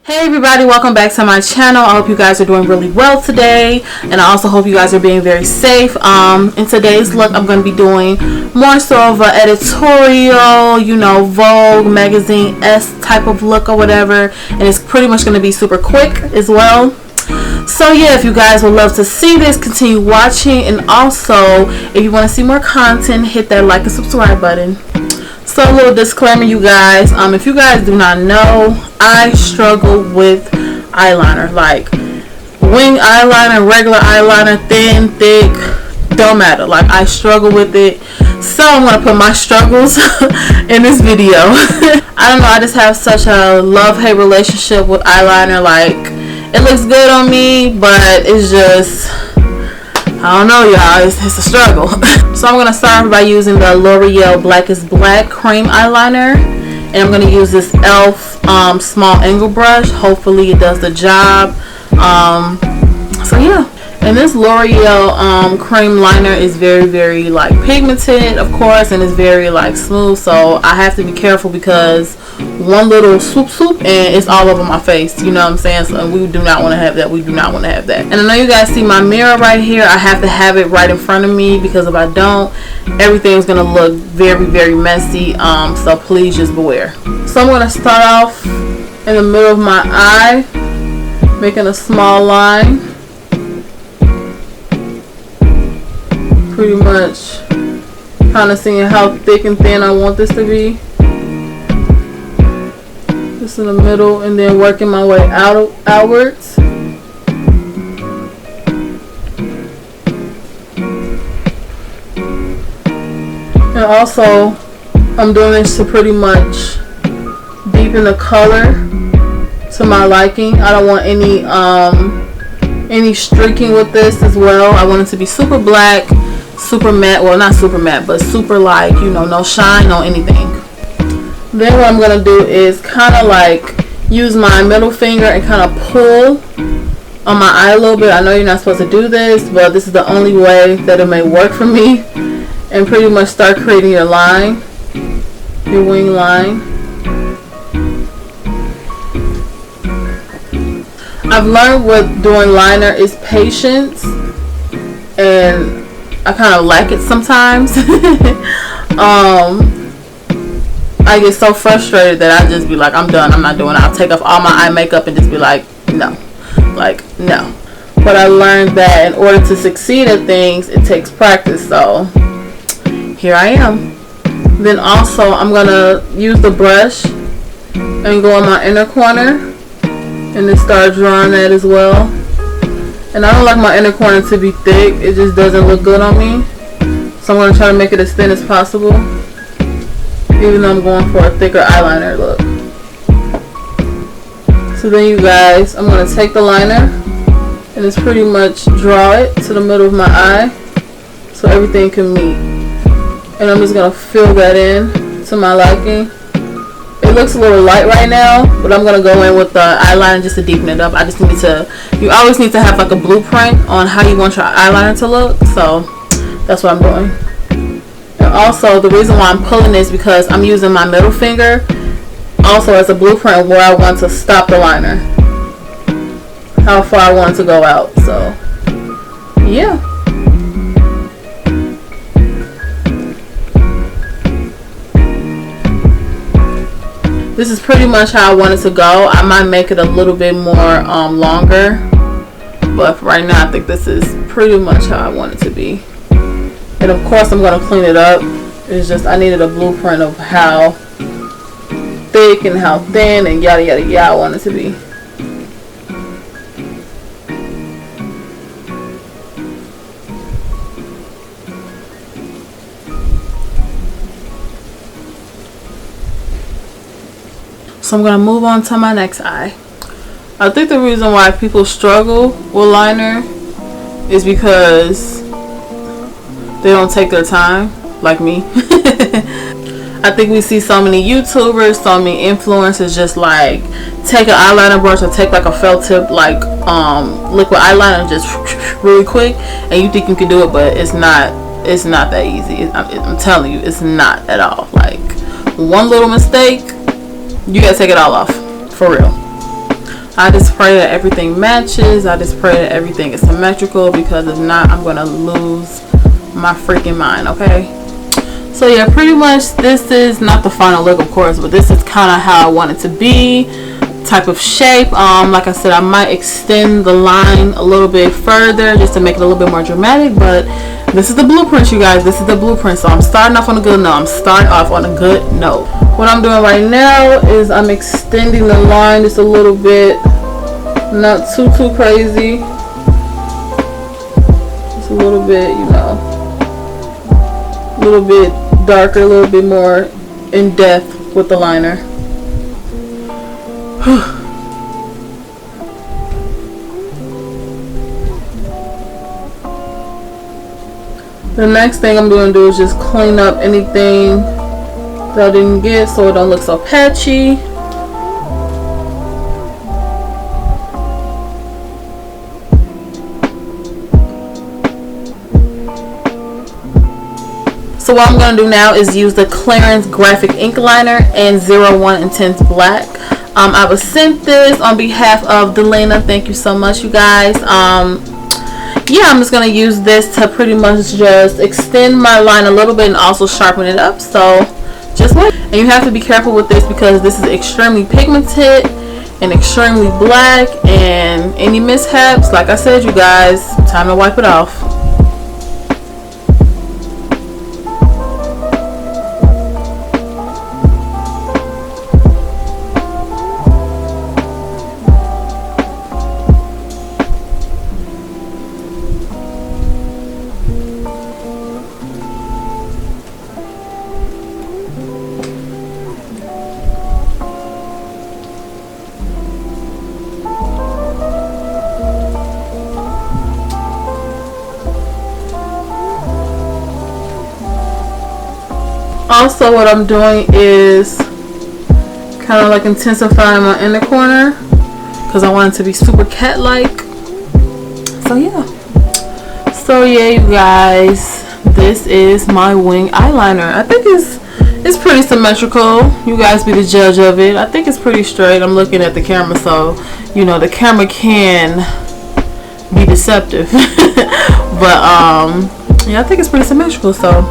Hey everybody, welcome back to my channel. I hope you guys are doing really well today, and I also hope you guys are being very safe. In today's look, I'm going to be doing more so of an editorial, you know, Vogue magazine-esque type of look or whatever, and it's pretty much going to be super quick as well. So yeah, if you guys would love to see this, continue watching, and also if you want to see more content, hit that like and subscribe button. So a little disclaimer, you guys, if you guys do not know, I struggle with eyeliner, like wing eyeliner, regular eyeliner, thin, thick, don't matter. Like, I struggle with it, so I'm gonna put my struggles in this video. I don't know, I just have such a love-hate relationship with eyeliner. Like, it looks good on me, but it's just, I don't know, y'all, it's a struggle. So I'm going to start by using the L'Oreal Black is Black cream eyeliner, and I'm going to use this e.l.f. small angle brush. Hopefully it does the job. So yeah, and this L'Oreal cream liner is very like pigmented, of course, and it's very like smooth, so I have to be careful because one little swoop and it's all over my face, you know what I'm saying? So we do not want to have that. We do not want to have that. And I know you guys see my mirror right here. I have to have it right in front of me because if I don't, everything's gonna look very messy. So please just beware. So I'm gonna start off in the middle of my eye, making a small line, pretty much kind of seeing how thick and thin I want this to be. Just in the middle, and then working my way outwards. And also, I'm doing this to pretty much deepen the color to my liking. I don't want any streaking with this as well. I want it to be super black, super matte. Well, not super matte, but super, like, you know, no shine, no anything. Then what I'm going to do is kind of like use my middle finger and kind of pull on my eye a little bit. I know you're not supposed to do this, but this is the only way that it may work for me. And pretty much start creating your line, your wing line. I've learned with doing liner is patience, and I kind of lack it sometimes. I get so frustrated that I just be like, I'm done, I'm not doing it. I'll take off all my eye makeup and just be like, no. Like, no. But I learned that in order to succeed at things, it takes practice. So here I am. Then also, I'm going to use the brush and go in my inner corner and then start drawing that as well. And I don't like my inner corner to be thick. It just doesn't look good on me. So I'm going to try to make it as thin as possible, even though I'm going for a thicker eyeliner look. So then, you guys, I'm going to take the liner and just pretty much draw it to the middle of my eye so everything can meet. And I'm just going to fill that in to my liking. It looks a little light right now, but I'm going to go in with the eyeliner just to deepen it up. I just need to, you always need to have like a blueprint on how you want your eyeliner to look. So that's what I'm doing. And also, the reason why I'm pulling is because I'm using my middle finger also as a blueprint where I want to stop the liner, how far I want it to go out. So yeah. This is pretty much how I want it to go. I might make it a little bit more longer, but right now I think this is pretty much how I want it to be. And of course I'm going to clean it up. It's just I needed a blueprint of how thick and how thin and yada yada yada I want it to be. So I'm going to move on to my next eye. I think the reason why people struggle with liner is because they don't take their time, like me. I think we see so many YouTubers, so many influencers just like take an eyeliner brush or take like a felt tip like liquid eyeliner just really quick, and you think you can do it, but it's not that easy. I'm telling you, it's not at all. Like, one little mistake, you gotta take it all off, for real. I just pray that everything matches. I just pray that everything is symmetrical, because if not, I'm gonna lose my freaking mind. Okay, so yeah, pretty much this is not the final look, of course, but this is kind of how I want it to be, type of shape. Like I said, I might extend the line a little bit further just to make it a little bit more dramatic, but this is the blueprint, you guys. This is the blueprint. So I'm starting off on a good note. I'm starting off on a good note. What I'm doing right now is I'm extending the line just a little bit, not too crazy, just a little bit, you know, a little bit darker, a little bit more in depth with the liner. The next thing I'm going to do is just clean up anything that I didn't get so it don't look so patchy. So what I'm going to do now is use the Clarins Graphic Ink Liner and 01 Intense Black. I was sent this on behalf of Delana. Thank you so much, you guys. Yeah, I'm just going to use this to pretty much just extend my line a little bit and also sharpen it up. So just wait. And you have to be careful with this because this is extremely pigmented and extremely black, and any mishaps, like I said, you guys, time to wipe it off. Also, what I'm doing is kind of like intensifying my inner corner because I want it to be super cat-like. So yeah, you guys, this is my wing eyeliner. I think it's pretty symmetrical. You guys be the judge of it. I think it's pretty straight. I'm looking at the camera, so you know the camera can be deceptive. But yeah, I think it's pretty symmetrical. So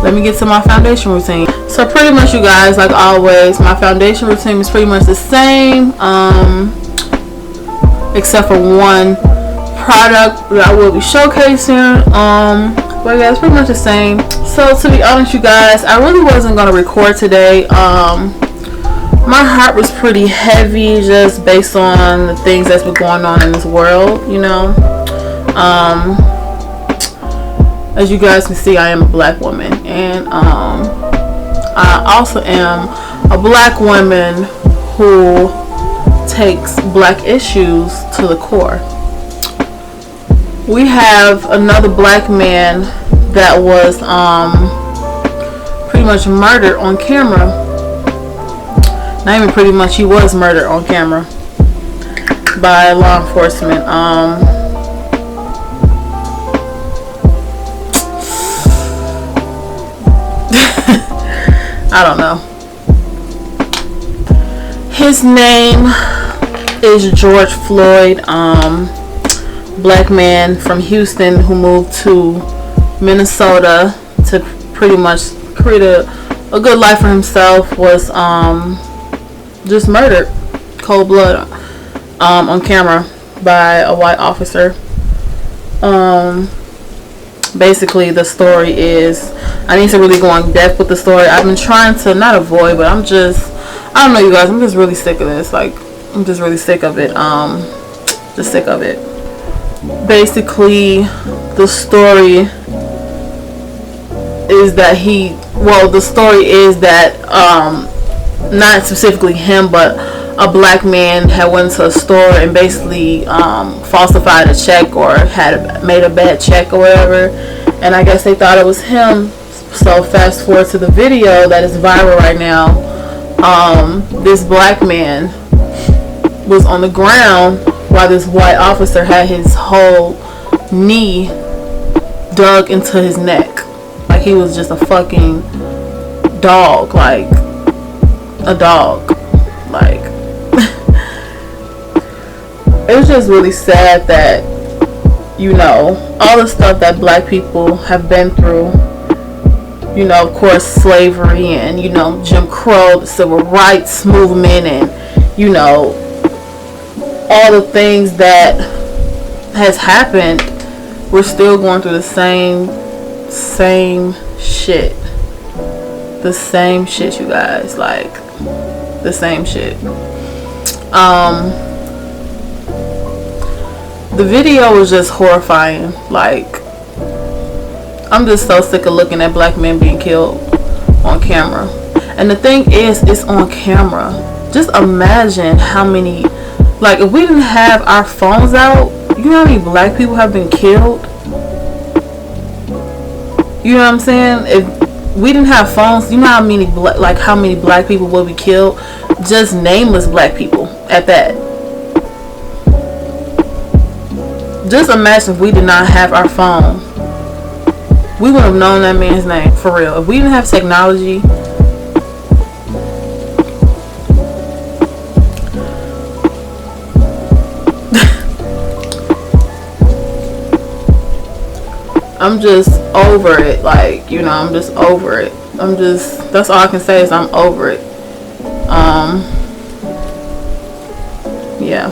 let me get to my foundation routine. So pretty much, you guys, like always, my foundation routine is pretty much the same, except for one product that I will be showcasing. But yeah, it's pretty much the same. So to be honest, you guys, I really wasn't gonna record today. My heart was pretty heavy just based on the things that's been going on in this world, you know. As you guys can see, I am a black woman, and I also am a black woman who takes black issues to the core. We have another black man that was pretty much murdered on camera. Not even pretty much, he was murdered on camera by law enforcement. I don't know. His name is George Floyd, black man from Houston who moved to Minnesota to pretty much create a good life for himself. Was just murdered cold blood on camera by a white officer. Basically the story is, I need to really go in depth with the story. I've been trying to not avoid, but I don't know, you guys, I'm just really sick of this. Like, I'm just really sick of it. Just sick of it. Basically, the story is that not specifically him, but a black man had went to a store and basically falsified a check or had made a bad check or whatever, and I guess they thought it was him. So fast forward to the video that is viral right now. This black man was on the ground while this white officer had his whole knee dug into his neck, like he was just a fucking dog, like a dog, like it's just really sad that, you know, all the stuff that black people have been through, you know, of course, slavery and, you know, Jim Crow, the civil rights movement, and, you know, all the things that has happened, we're still going through the same shit. The same shit, you guys. Like, the same shit. The video was just horrifying. Like, I'm just so sick of looking at black men being killed on camera. And the thing is, it's on camera. Just imagine how many, like, if we didn't have our phones out, you know how many black people have been killed? You know what I'm saying? If we didn't have phones, you know how many how many black people would be killed? Just nameless black people at that. Just imagine if we did not have our phone. We would have known that man's name, for real. If we didn't have technology, I'm just over it. Like, you know, I'm just over it. That's all I can say is I'm over it. Yeah.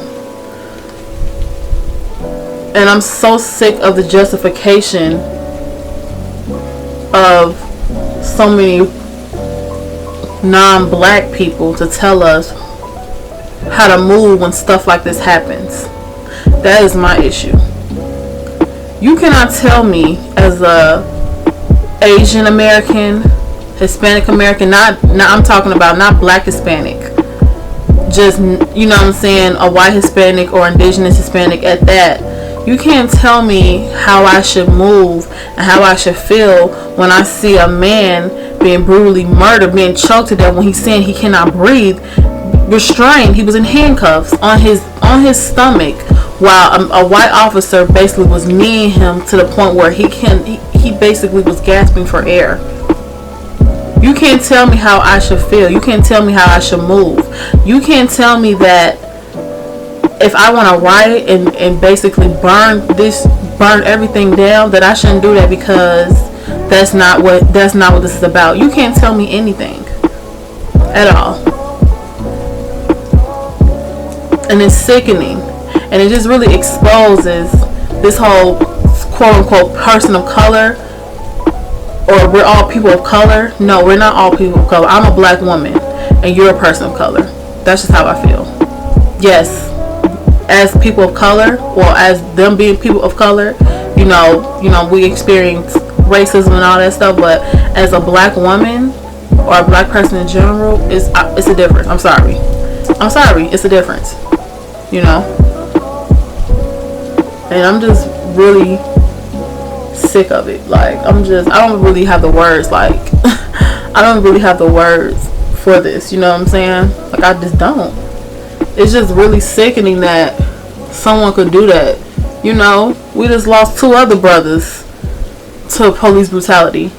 And I'm so sick of the justification of so many non-black people to tell us how to move when stuff like this happens. That is my issue. You cannot tell me as a Asian American, Hispanic American, not I'm talking about not black Hispanic, just, you know what I'm saying, a white Hispanic or indigenous Hispanic at that. You can't tell me how I should move and how I should feel when I see a man being brutally murdered, being choked to death when he's saying he cannot breathe, restrained. He was in handcuffs on his stomach, while a white officer basically was kneeing him to the point where he basically was gasping for air. You can't tell me how I should feel. You can't tell me how I should move. You can't tell me that if I want to riot and basically burn everything down, that I shouldn't do that, because that's not what this is about. You can't tell me anything at all. And it's sickening. And it just really exposes this whole quote-unquote person of color, or we're all people of color. No, we're not all people of color. I'm a black woman and you're a person of color. That's just how I feel. Yes, as people of color, or as them being people of color, you know, we experience racism and all that stuff, but as a black woman or a black person in general, it's a difference. I'm sorry, it's a difference, you know. And I'm just really sick of it. Like, I don't really have the words. Like, I don't really have the words for this. You know what I'm saying? Like, I just don't. It's just really sickening that someone could do that. You know, we just lost 2 other brothers to police brutality.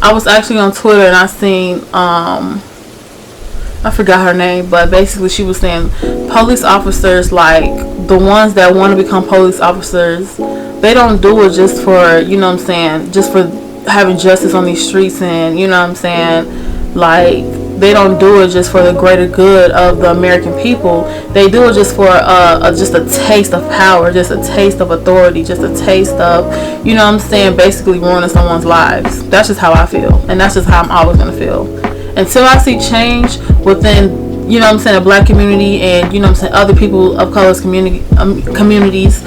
I was actually on Twitter and I seen, I forgot her name, but basically she was saying police officers, like the ones that want to become police officers, they don't do it just for, you know what I'm saying, just for having justice on these streets, and, you know what I'm saying, like, they don't do it just for the greater good of the American people. They do it just for just a taste of power, just a taste of authority, just a taste of, you know what I'm saying, basically ruining someone's lives. That's just how I feel, and that's just how I'm always going to feel. Until I see change within, you know what I'm saying, the black community and, you know what I'm saying, other people of color's communities,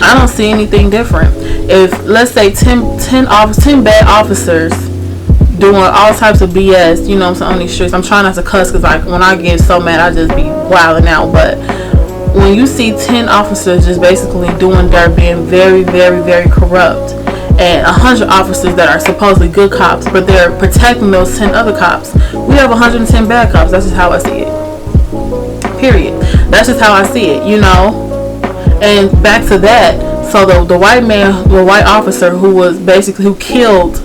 I don't see anything different. If, let's say, 10 bad officers doing all types of BS, you know what I'm saying, on these streets. I'm trying not to cuss, because, like, when I get so mad, I just be wilding out. But when you see 10 officers just basically doing dirt, being very, very, very corrupt, and 100 officers that are supposedly good cops, but they're protecting those 10 other cops, we have 110 bad cops. That's just how I see it. Period. That's just how I see it, you know. And back to that, so the white man, the white officer who killed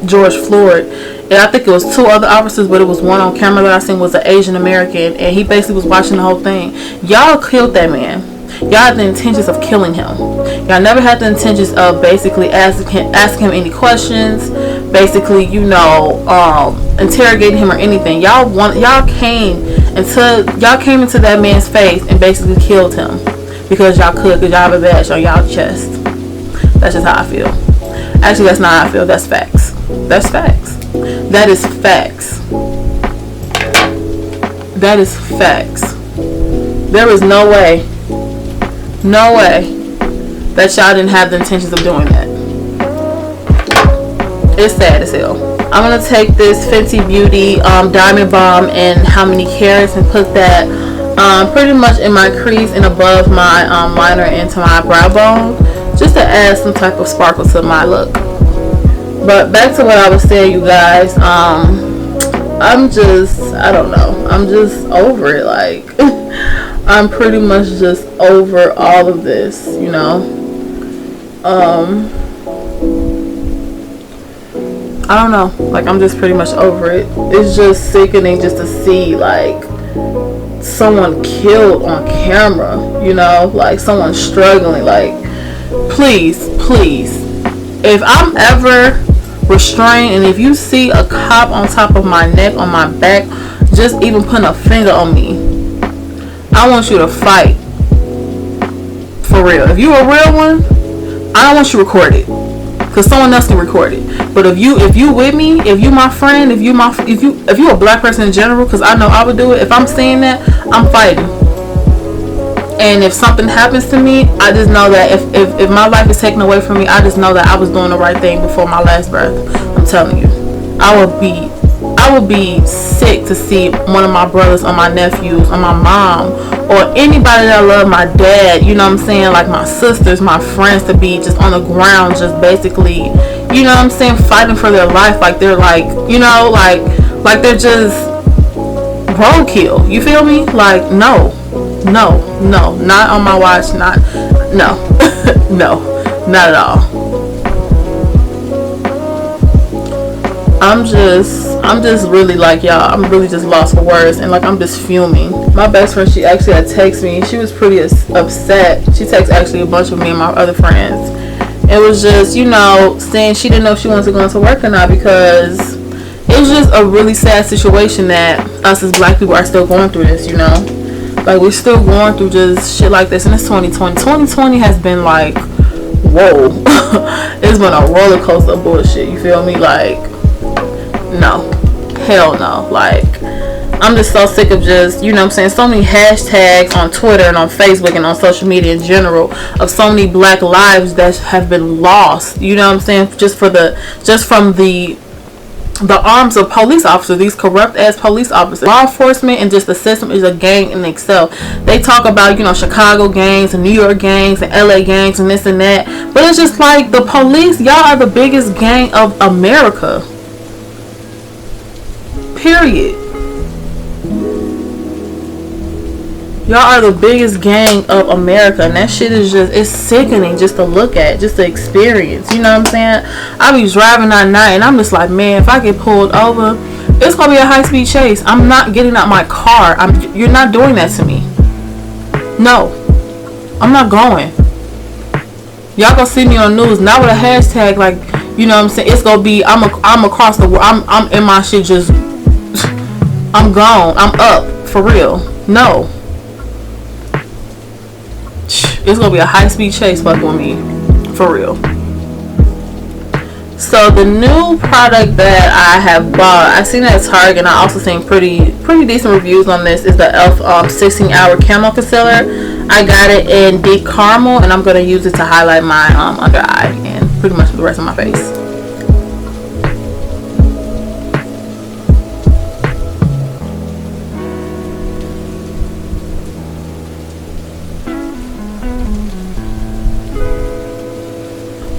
George Floyd, and I think it was 2 other officers, but it was one on camera that I seen was an Asian American, and he basically was watching the whole thing. Y'all killed that man. Y'all had the intentions of killing him. Y'all never had the intentions of basically asking him any questions, basically, you know, interrogating him or anything. Y'all came into that man's face and basically killed him because y'all could, because y'all have a badge on y'all chest. That's just how I feel. Actually, that's not how I feel. That's facts. That's facts. That is facts. That is facts. There is no way that y'all didn't have the intentions of doing that. It's sad as hell. I'm gonna take this Fenty Beauty Diamond Bomb and how many carats and put that pretty much in my crease and above my liner into my brow bone, just to add some type of sparkle to my look. But back to what I was saying, you guys. I'm just over it. Like, I'm pretty much just over all of this, you know. I don't know. Like, I'm just pretty much over it. It's just sickening just to see, like, someone killed on camera, you know, like someone struggling. Like, please, if I'm ever restrained and if you see a cop on top of my neck, on my back, just even putting a finger on me, I want you to fight. For real. If you're a real one, I don't want you recorded, because someone else can record it. But if you with me, if you my friend, if you a black person in general, because I know I would do it. If I'm seeing that, I'm fighting. And if something happens to me, I just know that if my life is taken away from me, I just know that I was doing the right thing before my last breath. I'm telling you, I would be sick to see one of my brothers or my nephews or my mom or anybody that I love, my dad, you know what I'm saying, like my sisters, my friends, to be just on the ground, just basically, you know what I'm saying, fighting for their life, like they're like, you know, like they're just roadkill. You feel me? Like, no, not on my watch. No, not at all. I'm just really, like, y'all, I'm really just lost for words, and like I'm just fuming. My best friend, she actually had texted me. She was pretty upset. She texted actually a bunch of me and my other friends. It was just, you know, saying she didn't know if she wanted to go into work or not, because it was just a really sad situation that us as black people are still going through this, you know. Like, we're still going through just shit like this, and it's 2020. 2020 has been like, whoa. It's been a roller coaster of bullshit, you feel me? Like, no, hell no. Like, I'm just so sick of just, you know what I'm saying, so many hashtags on Twitter and on Facebook and on social media in general of so many black lives that have been lost, you know what I'm saying, just from the arms of police officers, these corrupt ass police officers. Law enforcement and just the system is a gang in itself. They talk about, you know, Chicago gangs and New York gangs and LA gangs and this and that, but it's just like, the police, y'all are the biggest gang of America. Period. Y'all are the biggest gang of America, and that shit is just, it's sickening just to look at, just to experience, you know what I'm saying? I be driving at night and I'm just like, man, if I get pulled over, it's gonna be a high-speed chase. I'm not getting out my car. You're not doing that to me. No, I'm not going. Y'all gonna see me on the news, not with a hashtag, like, you know what I'm saying, it's gonna be, I'm across the world, I'm in my shit, just I'm gone, I'm up, for real. No. It's gonna be a high-speed chase fucking with me, for real. So the new product that I have bought, I seen it at Target, and I also seen pretty decent reviews on this, is the e.l.f. 16-hour camo concealer. I got it in deep caramel, and I'm gonna use it to highlight my under eye and pretty much the rest of my face.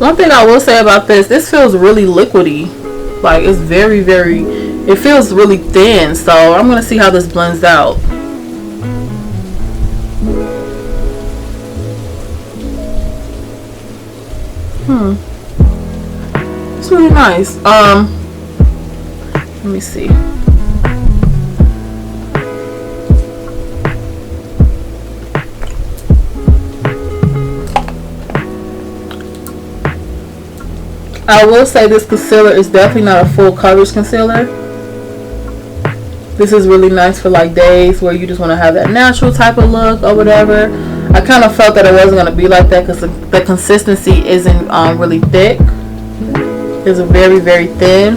One thing I will say about this feels really liquidy. Like, it's very, it feels really thin. So I'm going to see how this blends out. It's really nice. Let me see. I will say this concealer is definitely not a full coverage concealer. This is really nice for like days where you just want to have that natural type of look or whatever. I kind of felt that it wasn't going to be like that because the consistency isn't really thick. It's very, very thin.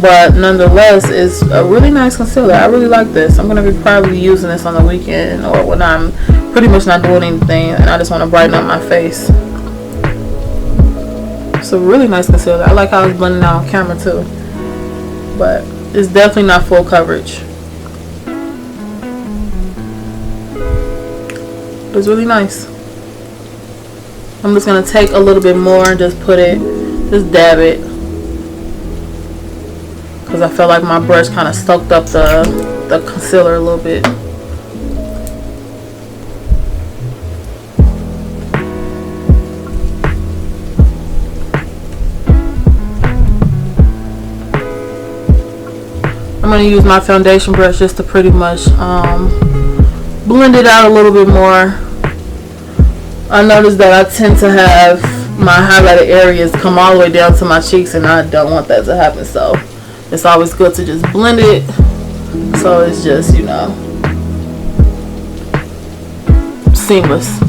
But nonetheless, it's a really nice concealer. I really like this. I'm going to be probably using this on the weekend or when I'm pretty much not doing anything and I just want to brighten up my face. It's a really nice concealer. I like how it's blending out on camera too. But it's definitely not full coverage. It's really nice. I'm just going to take a little bit more and just put it, just dab it. Because I felt like my brush kind of soaked up the concealer a little bit. I'm going to use my foundation brush just to pretty much blend it out a little bit more. I noticed that I tend to have my highlighted areas come all the way down to my cheeks and I don't want that to happen, so it's always good to just blend it so it's just, you know, seamless.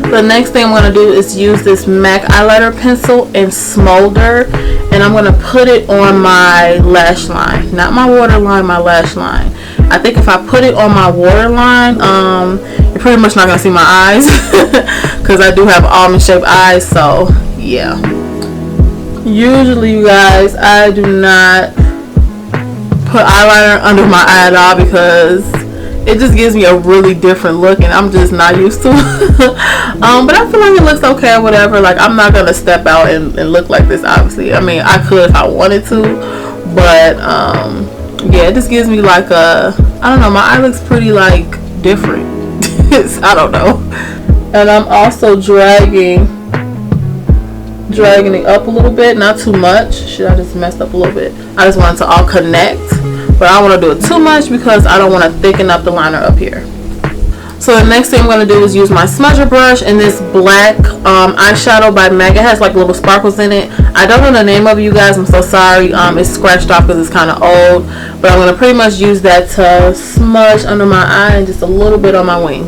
The next thing I'm going to do is use this MAC eyeliner pencil and smolder, and I'm going to put it on my lash line, not my waterline, my lash line. I think if I put it on my waterline, you're pretty much not going to see my eyes because I do have almond shaped eyes, so yeah. Usually, you guys, I do not put eyeliner under my eye at all because it just gives me a really different look and I'm just not used to it. But I feel like it looks okay or whatever. Like, I'm not going to step out and look like this, obviously. I mean, I could if I wanted to, but yeah, it just gives me like a, I don't know, my eye looks pretty like different. I don't know. And I'm also dragging it up a little bit, not too much. Shit, I just messed up a little bit. I just want it to all connect, but I don't want to do it too much because I don't want to thicken up the liner up here. So the next thing I'm going to do is use my smudger brush and this black eyeshadow by MAC. It has like little sparkles in it. I don't know the name of it, you guys. I'm so sorry. It's scratched off because it's kind of old. But I'm going to pretty much use that to smudge under my eye and just a little bit on my wing.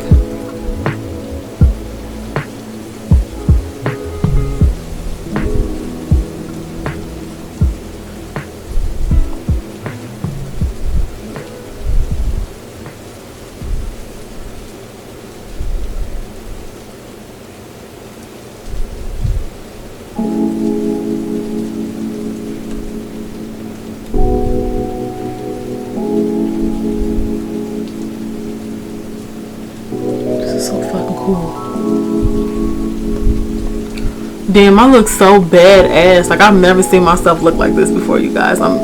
Damn, I look so badass. Like, I've never seen myself look like this before, you guys. I'm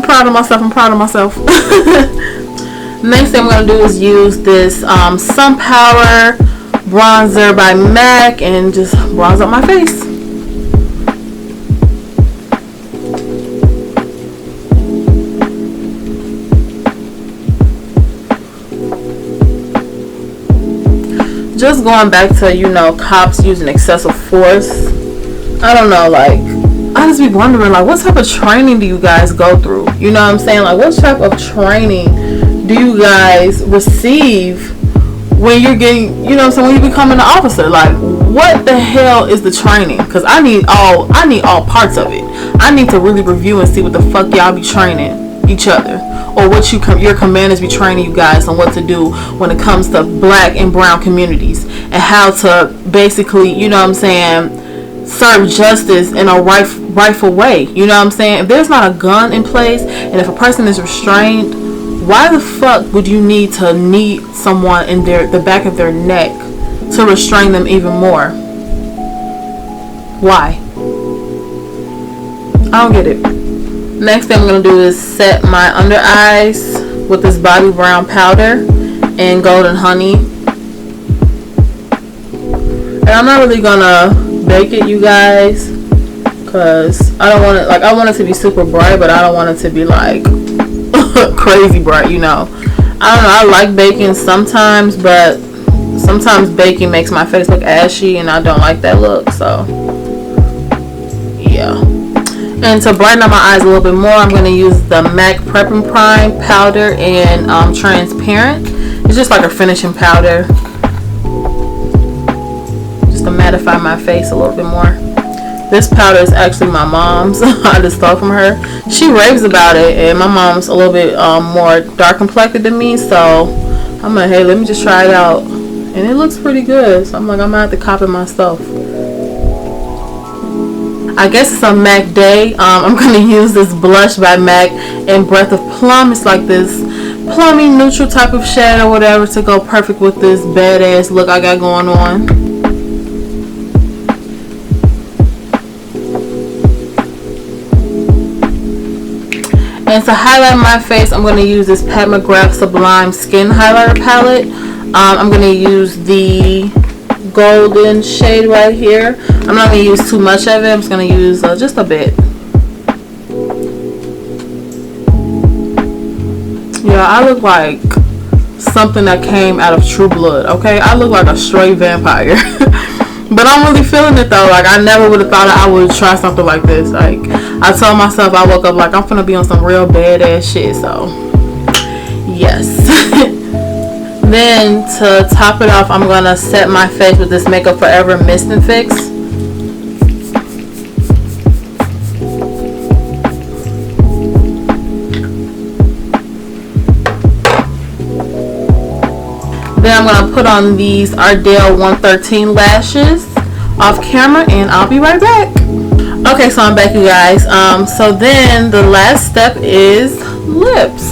proud of myself. I'm proud of myself. Next thing I'm going to do is use this Sun Power bronzer by MAC and just bronze up my face. Just going back to, you know, cops using excessive force. I don't know, like, I just be wondering, like, what type of training do you guys go through? You know what I'm saying? Like, what type of training do you guys receive when you're getting, you know what I'm saying, when you become an officer? Like, what the hell is the training? Because I need all parts of it. I need to really review and see what the fuck y'all be training each other, or what your commanders be training you guys on what to do when it comes to black and brown communities and how to basically, you know what I'm saying, serve justice in a rightful way. You know what I'm saying? If there's not a gun in place and if a person is restrained, why the fuck would you need someone in the back of their neck to restrain them even more? Why? I don't get it. Next thing I'm going to do is set my under eyes with this Bobbi Brown powder and Golden Honey. And I'm not really going to bake it, you guys, because because I don't want it, like, I want it to be super bright, but I don't want it to be like crazy bright, you know. I don't know, I like baking sometimes, but sometimes baking makes my face look ashy, and I don't like that look. So yeah. And to brighten up my eyes a little bit more, I'm going to use the MAC Prep and Prime powder in transparent. It's just like a finishing powder, just to mattify my face a little bit more. This powder is actually my mom's. I just stole from her. She raves about it, and my mom's a little bit more dark complected than me, so I'm like, hey, let me just try it out. And it looks pretty good, so I'm like, I'm gonna have to copy it myself. I guess it's a MAC day. I'm gonna use this blush by MAC in Breath of Plum. It's like this plummy neutral type of shade or whatever to go perfect with this badass look I got going on. And to highlight my face, I'm going to use this Pat McGrath Sublime Skin Highlighter Palette. I'm going to use the golden shade right here. I'm not going to use too much of it. I'm just going to use just a bit. Yeah, I look like something that came out of True Blood, okay? I look like a straight vampire. But I'm really feeling it though. Like, I never would have thought I would try something like this. Like, I told myself, I woke up like, I'm gonna be on some real badass shit. So yes. Then to top it off, I'm gonna set my face with this Makeup Forever Mist and Fix. Then I'm going to put on these Ardell 113 lashes off camera, and I'll be right back. Okay, so I'm back, you guys. So then the last step is lips.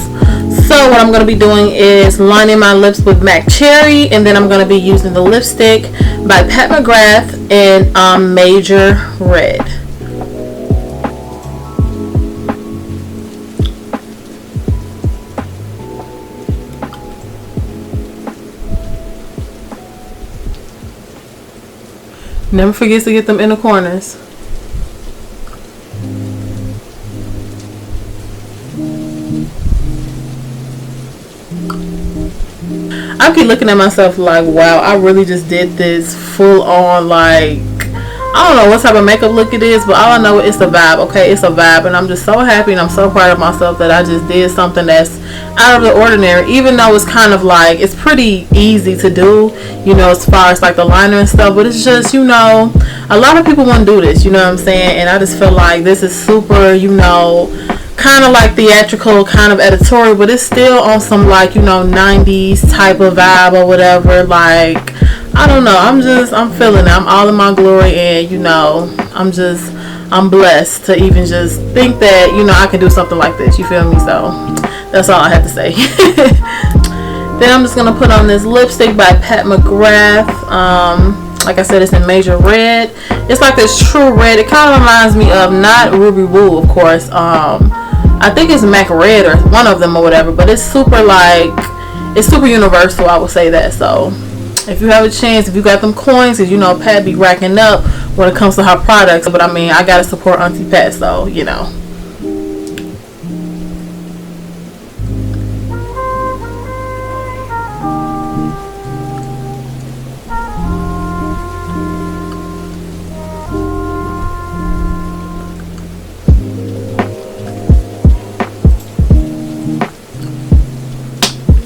So what I'm going to be doing is lining my lips with MAC Cherry, and then I'm going to be using the lipstick by Pat McGrath in Major Red. Never forget to get them inner corners. I keep looking at myself like, wow, I really just did this full on, like, I don't know what type of makeup look it is, but all I know is it's a vibe, okay? It's a vibe, and I'm just so happy and I'm so proud of myself that I just did something that's out of the ordinary, even though it's kind of like, it's pretty easy to do, you know, as far as like the liner and stuff, but it's just, you know, a lot of people want to do this, you know what I'm saying? And I just feel like this is super, you know, kind of like theatrical, kind of editorial, but it's still on some, like, you know, 90s type of vibe or whatever. Like, I don't know, I'm feeling it. I'm all in my glory, and, you know, I'm blessed to even just think that, you know, I can do something like this, you feel me? So that's all I have to say. Then I'm just gonna put on this lipstick by Pat McGrath. Like I said, it's in Major Red. It's like this true red. It kind of reminds me of, not Ruby Woo, of course, I think it's MAC Red or one of them or whatever, but it's super, like, it's super universal, I would say that. So if you have a chance, if you got them coins, because, you know, Pat be racking up when it comes to her products, but I mean, I gotta support Auntie Pat, so, you know.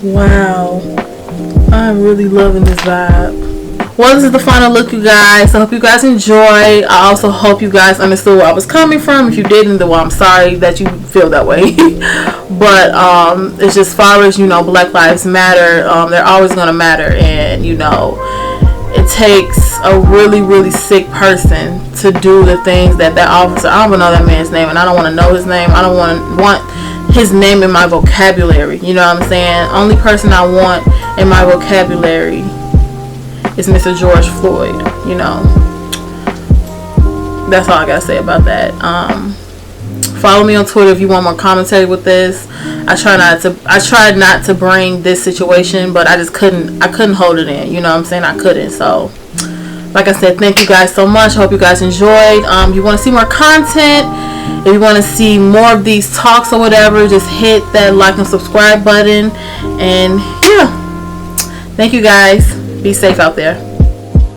Wow, I'm really loving this vibe. Well, this is the final look, you guys. I hope you guys enjoyed. I also hope you guys understood where I was coming from. If you didn't, then, well, I'm sorry that you feel that way. But it's just, as far as, you know, Black Lives Matter, they're always going to matter. And, you know, it takes a really, really sick person to do the things that officer, I don't even know that man's name, and I don't want to know his name. I don't want his name in my vocabulary, you know what I'm saying? Only person I want in my vocabulary is Mr. George Floyd, you know. That's all I gotta say about that. Follow me on Twitter if you want more commentary with this. I tried not to bring this situation, but I couldn't hold it in, you know what I'm saying? I couldn't. So like I said, thank you guys so much. I hope you guys enjoyed. You want to see more content, if you want to see more of these talks or whatever, just hit that like and subscribe button. And yeah, thank you guys. Be safe out there.